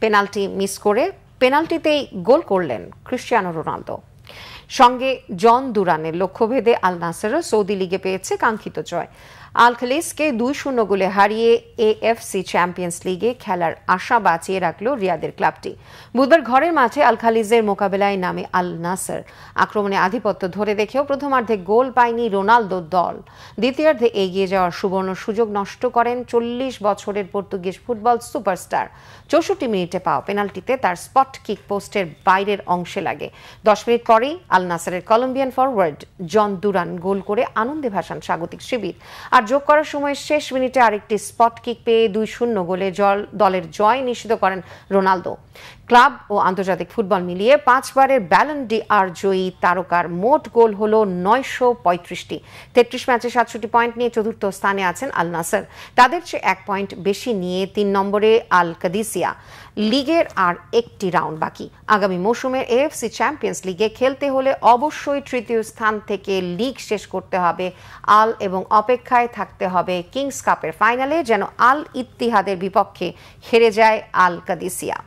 Penalty miss করে পেনাল্টিতেই গোল করলেন Cristiano Ronaldo. সঙ্গে জন দুরানের লক্ষ্যভেদে আল নাসেরও সৌদি লিগে পেয়েছে কাঙ্ক্ষিত জয়। আল খালিজকে 2-0 গোলে হারিয়ে এএফসি চ্যাম্পিয়ন্স লিগে খেলার আশা বাঁচিয়ে রাখল রিয়াদের ক্লাবটি। বুধবার ঘরের মাঠে আল খালিজের মোকাবেলায় নামে আল নাসের। আক্রমণে আধিপত্য ধরে রেখেও প্রথমার্ধে গোল পায়নি রোনালদোর দল। দ্বিতীয়ার্ধে এগিয়ে যাওয়ার সুবর্ণ সুযোগ নষ্ট করেন 40 বছরের পর্তুগিজ ফুটবল সুপারস্টার। 64 মিনিটে পাওয়া পেনাল্টিতে তার স্পট কিক পোস্টের বাইরের অংশে লাগে। 10 মিনিট পরেই আল নাসেরের কলম্বিয়ান ফরওয়ার্ড জন দুরান গোল করে আনন্দে ভাসান স্বাগতিক শিবির। আর যোগ করার সময় শেষ মিনিটে আরেকটি স্পট কিক পেয়ে 2-0 গোলে দলের জয় নিশ্চিত করেন রোনালদো। ক্লাব ও আন্তর্জাতিক ফুটবল মিলিয়ে 5 বারের ব্যালন ডি আর জয়ী তারকার মোট গোল হলো 935টি। 33 ম্যাচে 67 পয়েন্ট নিয়ে চতুর্থ স্থানে আছেন আল নাসের। তাদের চেয়ে 1 পয়েন্ট বেশি নিয়ে 3 নম্বরে আল কাদিসিয়া। লিগের আর একটি রাউন্ড বাকি। আগামী মৌসুমে এএফসি চ্যাম্পিয়ন্স লিগে খেলতে হলে অবশ্যই তৃতীয় স্থান থেকে লিগ শেষ করতে হবে আল এবং অপেক্ষায় থাকতে হবে কিংস কাপের ফাইনালে যেন আল ইত্তিহাদের বিপক্ষে হেরে যায় আল কাদিসিয়া।